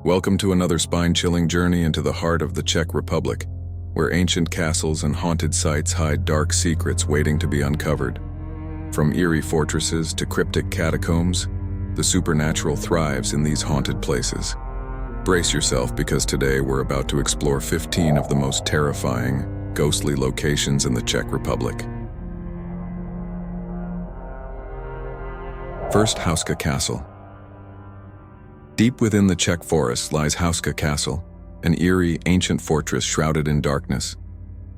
Welcome to another spine-chilling journey into the heart of the Czech Republic, where ancient castles and haunted sites hide dark secrets waiting to be uncovered. From eerie fortresses to cryptic catacombs, the supernatural thrives in these haunted places. Brace yourself because today we're about to explore 15 of the most terrifying, ghostly locations in the Czech Republic. First, Hka Castle. Deep within the Czech forest lies Hka Castle, an eerie, ancient fortress shrouded in darkness.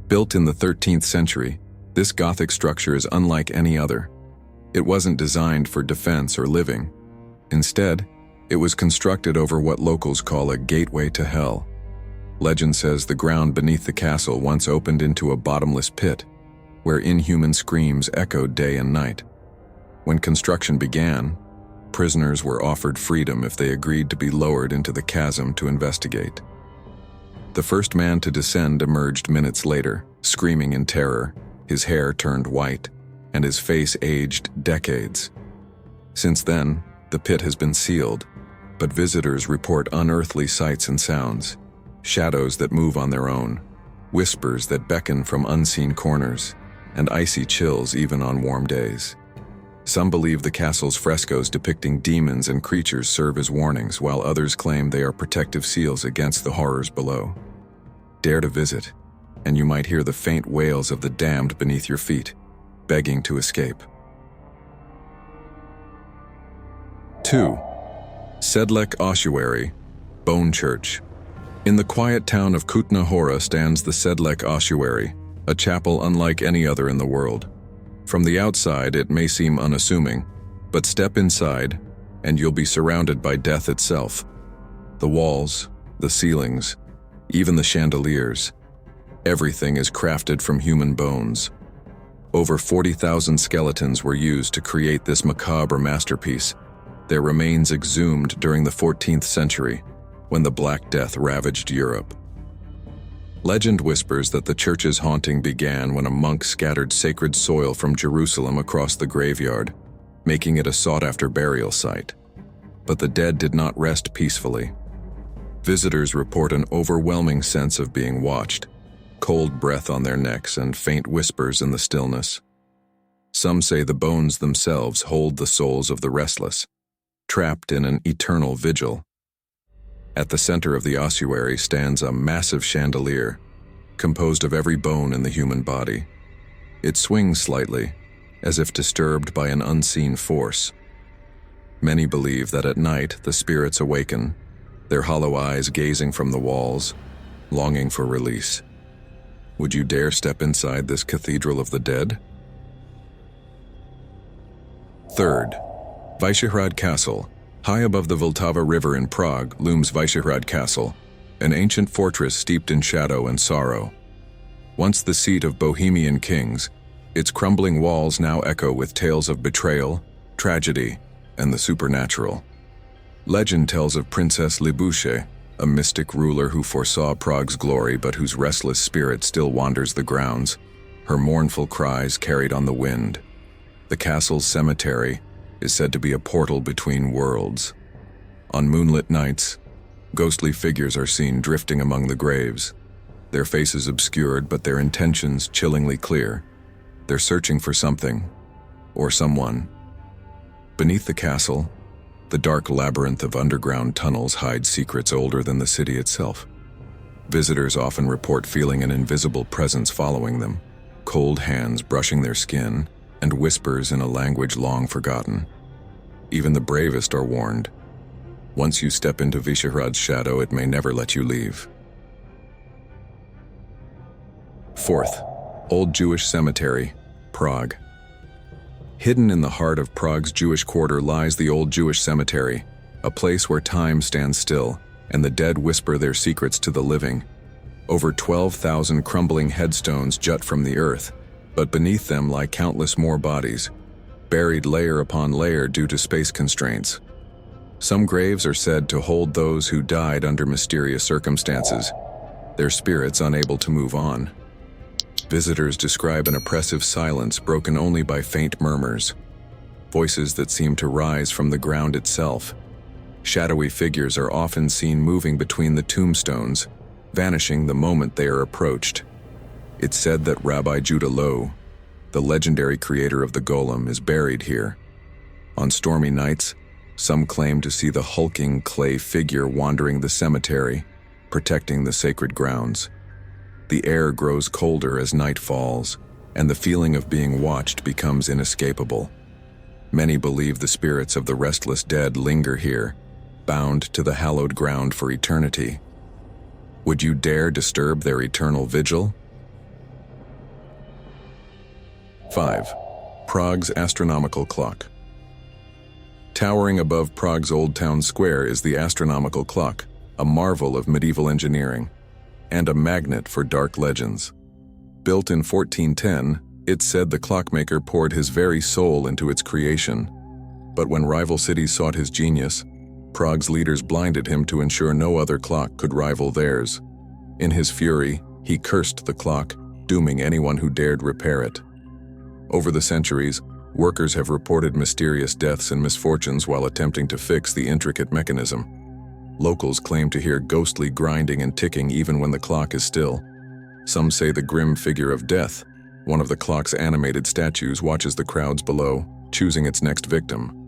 Built in the 13th century, this Gothic structure is unlike any other. It wasn't designed for defense or living. Instead, it was constructed over what locals call a gateway to hell. Legend says the ground beneath the castle once opened into a bottomless pit, where inhuman screams echoed day and night. When construction began, prisoners were offered freedom if they agreed to be lowered into the chasm to investigate. The first man to descend emerged minutes later, screaming in terror, his hair turned white, and his face aged decades. Since then, the pit has been sealed, but visitors report unearthly sights and sounds, shadows that move on their own, whispers that beckon from unseen corners, and icy chills even on warm days. Some believe the castle's frescoes depicting demons and creatures serve as warnings, while others claim they are protective seals against the horrors below. Dare to visit, and you might hear the faint wails of the damned beneath your feet, begging to escape. 2. Sedlec Ossuary, Bone Church. In the quiet town of Kutna Hora stands the Sedlec Ossuary, a chapel unlike any other in the world. From the outside, it may seem unassuming, but step inside, and you'll be surrounded by death itself. The walls, the ceilings, even the chandeliers, everything is crafted from human bones. Over 40,000 skeletons were used to create this macabre masterpiece, their remains exhumed during the 14th century, when the Black Death ravaged Europe. Legend whispers that the church's haunting began when a monk scattered sacred soil from Jerusalem across the graveyard, making it a sought-after burial site. But the dead did not rest peacefully. Visitors report an overwhelming sense of being watched, cold breath on their necks and faint whispers in the stillness. Some say the bones themselves hold the souls of the restless, trapped in an eternal vigil. At the center of the ossuary stands a massive chandelier, composed of every bone in the human body. It swings slightly, as if disturbed by an unseen force. Many believe that at night the spirits awaken, their hollow eyes gazing from the walls, longing for release. Would you dare step inside this cathedral of the dead? 3rd, Vyšehrad Castle. High above the Vltava River in Prague looms Vyšehrad Castle, an ancient fortress steeped in shadow and sorrow. Once the seat of Bohemian kings, its crumbling walls now echo with tales of betrayal, tragedy, and the supernatural. Legend tells of Princess Libuše, a mystic ruler who foresaw Prague's glory but whose restless spirit still wanders the grounds, her mournful cries carried on the wind. The castle's cemetery is said to be a portal between worlds. On moonlit nights, ghostly figures are seen drifting among the graves, their faces obscured but their intentions chillingly clear. They're searching for something, or someone. Beneath the castle, the dark labyrinth of underground tunnels hides secrets older than the city itself. Visitors often report feeling an invisible presence following them, cold hands brushing their skin, and whispers in a language long forgotten. Even the bravest are warned. Once you step into Vyšehrad's shadow, it may never let you leave. 4th, Old Jewish Cemetery, Prague. Hidden in the heart of Prague's Jewish quarter lies the Old Jewish Cemetery, a place where time stands still and the dead whisper their secrets to the living. Over 12,000 crumbling headstones jut from the earth, but beneath them lie countless more bodies, buried layer upon layer due to space constraints. Some graves are said to hold those who died under mysterious circumstances, their spirits unable to move on. Visitors describe an oppressive silence broken only by faint murmurs, voices that seem to rise from the ground itself, Shadowy figures are often seen moving between the tombstones, vanishing the moment they are approached. It's said that Rabbi Judah Loew, the legendary creator of the golem, is buried here. On stormy nights, some claim to see the hulking clay figure wandering the cemetery, protecting the sacred grounds. The air grows colder as night falls, and the feeling of being watched becomes inescapable. Many believe the spirits of the restless dead linger here, bound to the hallowed ground for eternity. Would you dare disturb their eternal vigil? 5. Prague's astronomical clock. Towering above Prague's Old Town Square is the astronomical clock, a marvel of medieval engineering, and a magnet for dark legends. Built in 1410, it's said the clockmaker poured his very soul into its creation. But when rival cities sought his genius, Prague's leaders blinded him to ensure no other clock could rival theirs. In his fury, he cursed the clock, dooming anyone who dared repair it. Over the centuries, workers have reported mysterious deaths and misfortunes while attempting to fix the intricate mechanism. Locals claim to hear ghostly grinding and ticking even when the clock is still. Some say the grim figure of death, one of the clock's animated statues, watches the crowds below, choosing its next victim.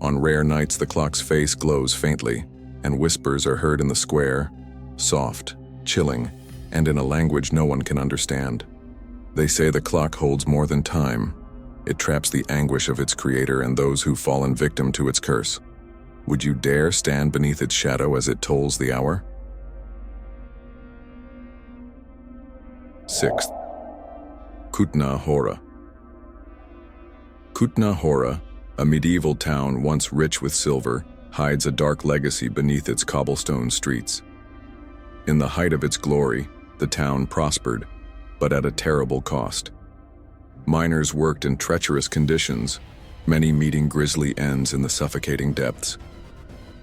On rare nights, the clock's face glows faintly, and whispers are heard in the square, soft, chilling, and in a language no one can understand. They say the clock holds more than time. It traps the anguish of its creator and those who've fallen victim to its curse. Would you dare stand beneath its shadow as it tolls the hour? 6th. Kutna Hora. Kutna Hora, a medieval town once rich with silver, hides a dark legacy beneath its cobblestone streets. In the height of its glory, the town prospered, but at a terrible cost. Miners worked in treacherous conditions, many meeting grisly ends in the suffocating depths.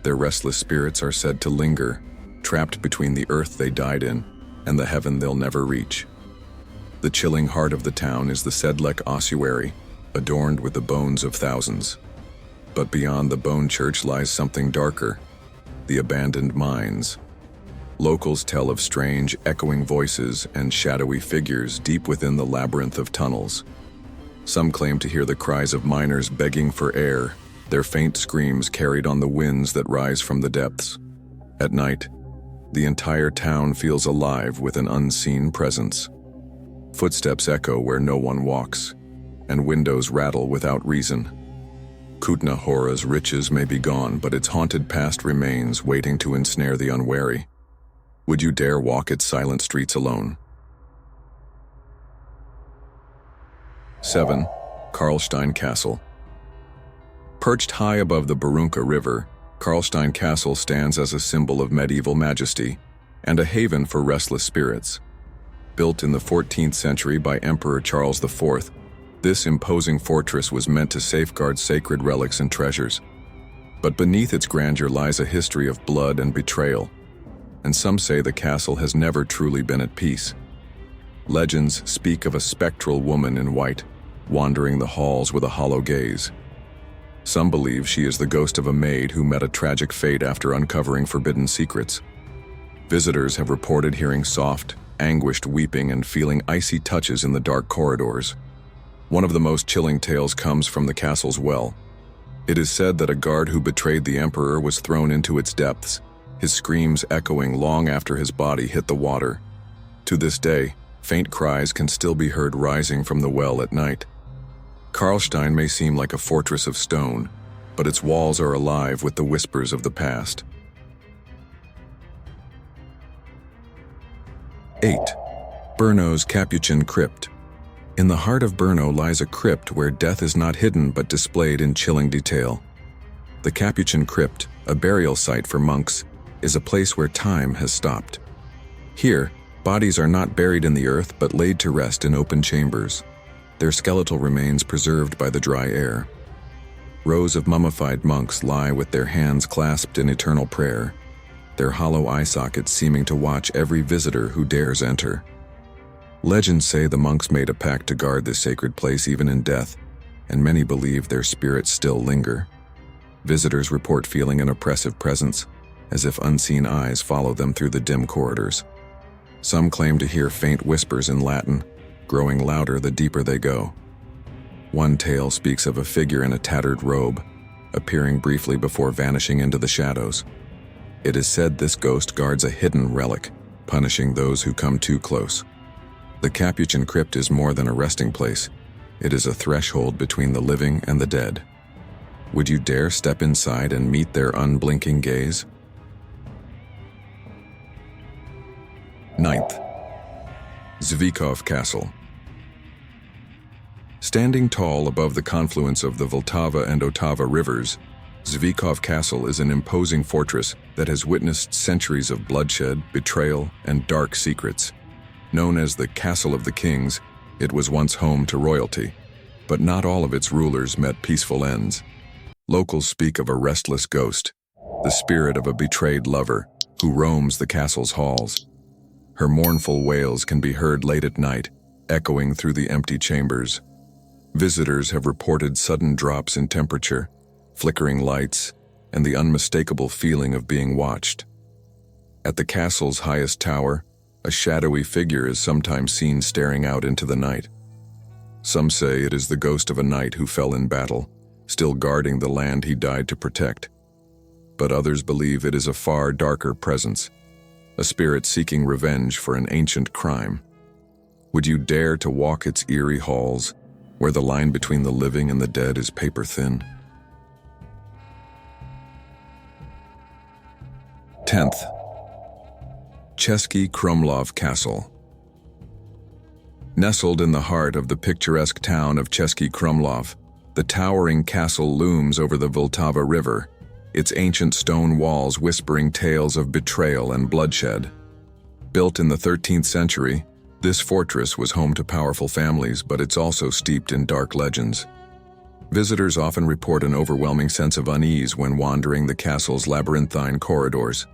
Their restless spirits are said to linger, trapped between the earth they died in and the heaven they'll never reach. The chilling heart of the town is the Sedlec ossuary, adorned with the bones of thousands. But beyond the bone church lies something darker, the abandoned mines. Locals tell of strange, echoing voices and shadowy figures deep within the labyrinth of tunnels. Some claim to hear the cries of miners begging for air, their faint screams carried on the winds that rise from the depths. At night, the entire town feels alive with an unseen presence. Footsteps echo where no one walks, and windows rattle without reason. Kutna Hora's riches may be gone, but its haunted past remains, waiting to ensnare the unwary. Would you dare walk its silent streets alone? 7. Karlstein Castle. Perched high above the Barunka River, Karlstein Castle stands as a symbol of medieval majesty and a haven for restless spirits. Built in the 14th century by Emperor Charles IV, this imposing fortress was meant to safeguard sacred relics and treasures. But beneath its grandeur lies a history of blood and betrayal, and some say the castle has never truly been at peace. Legends speak of a spectral woman in white, wandering the halls with a hollow gaze. Some believe she is the ghost of a maid who met a tragic fate after uncovering forbidden secrets. Visitors have reported hearing soft, anguished weeping and feeling icy touches in the dark corridors. One of the most chilling tales comes from the castle's well. It is said that a guard who betrayed the emperor was thrown into its depths, his screams echoing long after his body hit the water. To this day, faint cries can still be heard rising from the well at night. Karlstein may seem like a fortress of stone, but its walls are alive with the whispers of the past. 8. Brno's Capuchin Crypt. In the heart of Brno lies a crypt where death is not hidden but displayed in chilling detail. The Capuchin Crypt, a burial site for monks, is a place where time has stopped. Here, bodies are not buried in the earth but laid to rest in open chambers, their skeletal remains preserved by the dry air. Rows of mummified monks lie with their hands clasped in eternal prayer, their hollow eye sockets seeming to watch every visitor who dares enter. Legends say the monks made a pact to guard this sacred place even in death, and many believe their spirits still linger. Visitors report feeling an oppressive presence, as if unseen eyes follow them through the dim corridors. Some claim to hear faint whispers in Latin, growing louder the deeper they go. One tale speaks of a figure in a tattered robe, appearing briefly before vanishing into the shadows. It is said this ghost guards a hidden relic, punishing those who come too close. The Capuchin Crypt is more than a resting place. It is a threshold between the living and the dead. Would you dare step inside and meet their unblinking gaze? 9th. Zikov Castle. Standing tall above the confluence of the Vltava and Otava rivers, Zikov Castle is an imposing fortress that has witnessed centuries of bloodshed, betrayal, and dark secrets. Known as the Castle of the Kings, it was once home to royalty, but not all of its rulers met peaceful ends. Locals speak of a restless ghost, the spirit of a betrayed lover, who roams the castle's halls. Her mournful wails can be heard late at night, echoing through the empty chambers. Visitors have reported sudden drops in temperature, flickering lights, and the unmistakable feeling of being watched. At the castle's highest tower, a shadowy figure is sometimes seen staring out into the night. Some say it is the ghost of a knight who fell in battle, still guarding the land he died to protect. But others believe it is a far darker presence, a spirit seeking revenge for an ancient crime. Would you dare to walk its eerie halls, where the line between the living and the dead is paper-thin? 10th. Chesky Krumlov Castle. Nestled in the heart of the picturesque town of Chesky Krumlov, the towering castle looms over the Vltava River, its ancient stone walls whispering tales of betrayal and bloodshed. Built in the 13th century, this fortress was home to powerful families, but it's also steeped in dark legends. Visitors often report an overwhelming sense of unease when wandering the castle's labyrinthine corridors.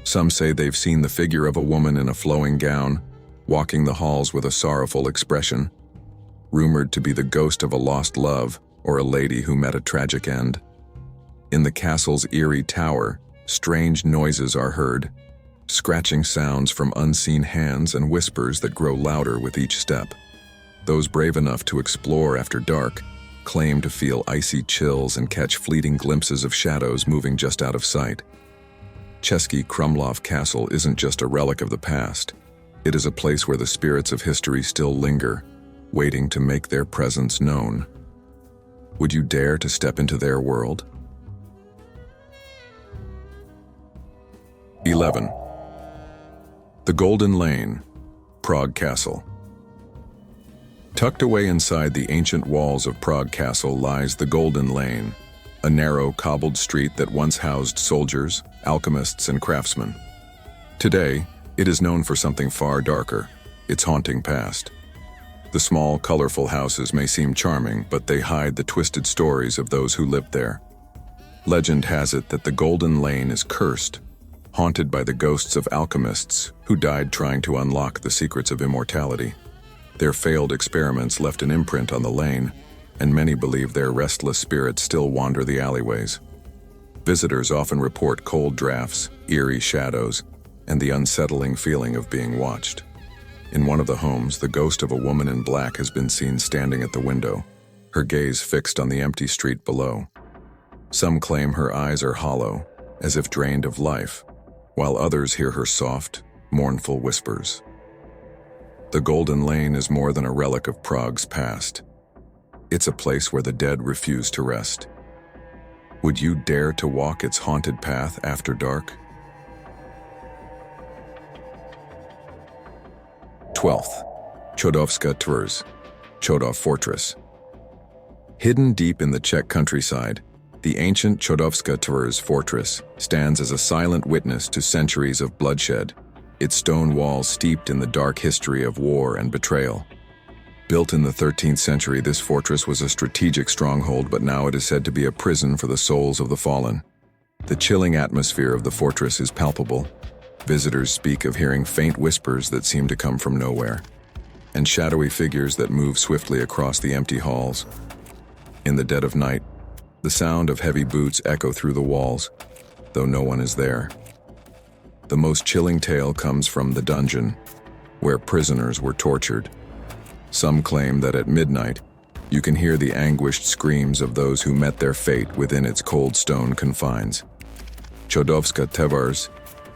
Some say they've seen the figure of a woman in a flowing gown, walking the halls with a sorrowful expression, rumored to be the ghost of a lost love or a lady who met a tragic end. In the castle's eerie tower, strange noises are heard, scratching sounds from unseen hands and whispers that grow louder with each step. Those brave enough to explore after dark claim to feel icy chills and catch fleeting glimpses of shadows moving just out of sight. Chesky Krumlov Castle isn't just a relic of the past. It is a place where the spirits of history still linger, waiting to make their presence known. Would you dare to step into their world? 11. The Golden Lane, Prague Castle. Tucked away inside the ancient walls of Prague Castle lies the Golden Lane, a narrow cobbled street that once housed soldiers, alchemists, and craftsmen. Today, it is known for something far darker, its haunting past. The small, colorful houses may seem charming, but they hide the twisted stories of those who lived there. Legend has it that the Golden Lane is cursed, haunted by the ghosts of alchemists who died trying to unlock the secrets of immortality. Their failed experiments left an imprint on the lane, and many believe their restless spirits still wander the alleyways. Visitors often report cold drafts, eerie shadows, and the unsettling feeling of being watched. In one of the homes, the ghost of a woman in black has been seen standing at the window, her gaze fixed on the empty street below. Some claim her eyes are hollow, as if drained of life, while others hear her soft, mournful whispers. The Golden Lane is more than a relic of Prague's past. It's a place where the dead refuse to rest. Would you dare to walk its haunted path after dark? 12th. Cholovska Tvrz, Cholov Fortress. Hidden deep in the Czech countryside, the ancient Cholovska Tvrz fortress stands as a silent witness to centuries of bloodshed, its stone walls steeped in the dark history of war and betrayal. Built in the 13th century, this fortress was a strategic stronghold, but now it is said to be a prison for the souls of the fallen. The chilling atmosphere of the fortress is palpable. Visitors speak of hearing faint whispers that seem to come from nowhere, and shadowy figures that move swiftly across the empty halls. In the dead of night, The sound of heavy boots echo through the walls, though no one is there. The most chilling tale comes from the dungeon, where prisoners were tortured. Some claim that at midnight, you can hear the anguished screams of those who met their fate within its cold stone confines. Cholov Fortress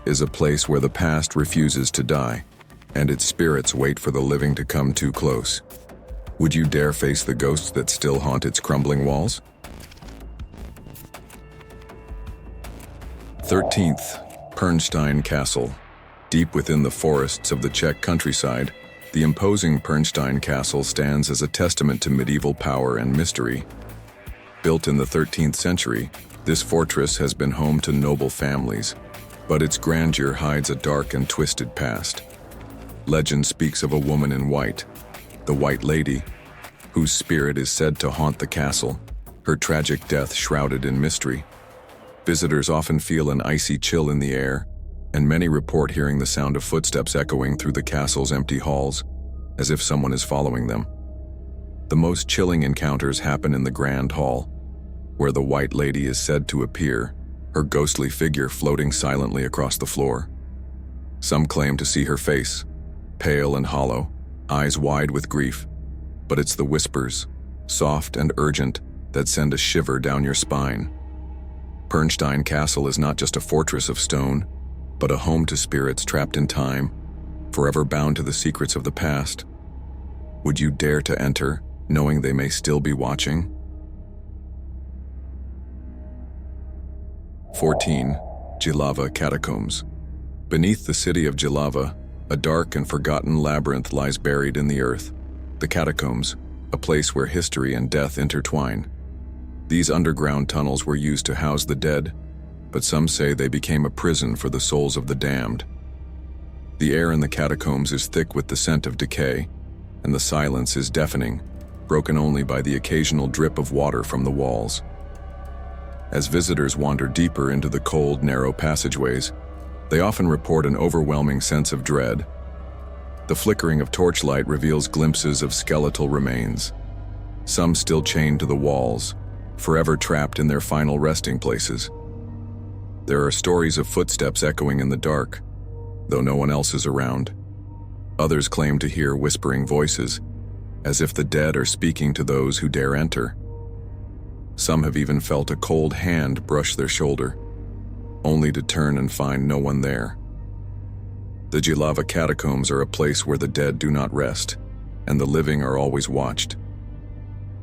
is a place where the past refuses to die, and its spirits wait for the living to come too close. Would you dare face the ghosts that still haunt its crumbling walls? 13th, Perin Castle. Deep within the forests of the Czech countryside, the imposing Perin Castle stands as a testament to medieval power and mystery. Built in the 13th century, this fortress has been home to noble families, but its grandeur hides a dark and twisted past. Legend speaks of a woman in white, the White Lady, whose spirit is said to haunt the castle, her tragic death shrouded in mystery. Visitors often feel an icy chill in the air, and many report hearing the sound of footsteps echoing through the castle's empty halls, as if someone is following them. The most chilling encounters happen in the Grand Hall, where the White Lady is said to appear, her ghostly figure floating silently across the floor. Some claim to see her face, pale and hollow, eyes wide with grief, but it's the whispers, soft and urgent, that send a shiver down your spine. Perin Castle is not just a fortress of stone, but a home to spirits trapped in time, forever bound to the secrets of the past. Would you dare to enter, knowing they may still be watching? 14. Jilava Catacombs. Beneath the city of Jilava, a dark and forgotten labyrinth lies buried in the earth. The catacombs, a place where history and death intertwine. These underground tunnels were used to house the dead, but some say they became a prison for the souls of the damned. The air in the catacombs is thick with the scent of decay, and the silence is deafening, broken only by the occasional drip of water from the walls. As visitors wander deeper into the cold, narrow passageways, they often report an overwhelming sense of dread. The flickering of torchlight reveals glimpses of skeletal remains, some still chained to the walls, forever trapped in their final resting places. There are stories of footsteps echoing in the dark, though no one else is around. Others claim to hear whispering voices, as if the dead are speaking to those who dare enter. Some have even felt a cold hand brush their shoulder, only to turn and find no one there. The Jilava Catacombs are a place where the dead do not rest, and the living are always watched.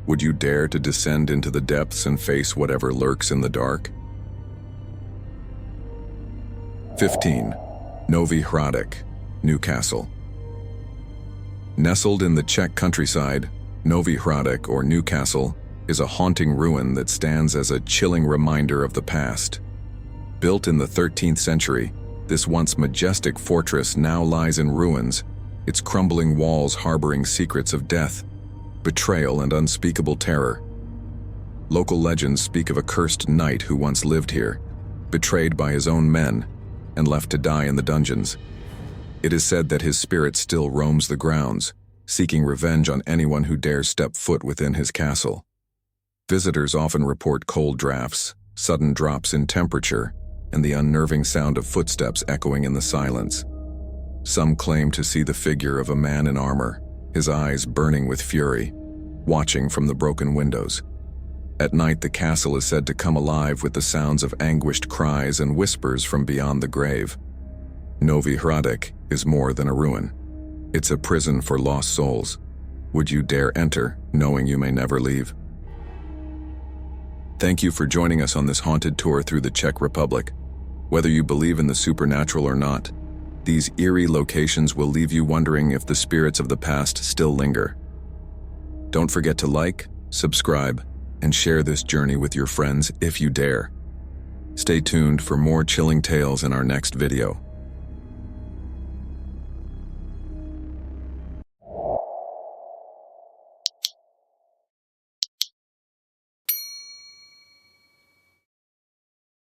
Would you dare to descend into the depths and face whatever lurks in the dark? 15. Novi Heric, Newcastle. Nestled in the Czech countryside, Novi Heric, or Newcastle, is a haunting ruin that stands as a chilling reminder of the past. Built in the 13th century, this once majestic fortress now lies in ruins, its crumbling walls harboring secrets of death, betrayal, and unspeakable terror. Local legends speak of a cursed knight who once lived here, betrayed by his own men, and left to die in the dungeons. It is said that his spirit still roams the grounds, seeking revenge on anyone who dares step foot within his castle. Visitors often report cold drafts, sudden drops in temperature, and the unnerving sound of footsteps echoing in the silence. Some claim to see the figure of a man in armor, his eyes burning with fury, watching from the broken windows. At night, the castle is said to come alive with the sounds of anguished cries and whispers from beyond the grave. Novi Heric is more than a ruin. It's a prison for lost souls. Would you dare enter, knowing you may never leave? Thank you for joining us on this haunted tour through the Czech Republic. Whether you believe in the supernatural or not, these eerie locations will leave you wondering if the spirits of the past still linger. Don't forget to like, subscribe, and share this journey with your friends if you dare. Stay tuned for more chilling tales in our next video.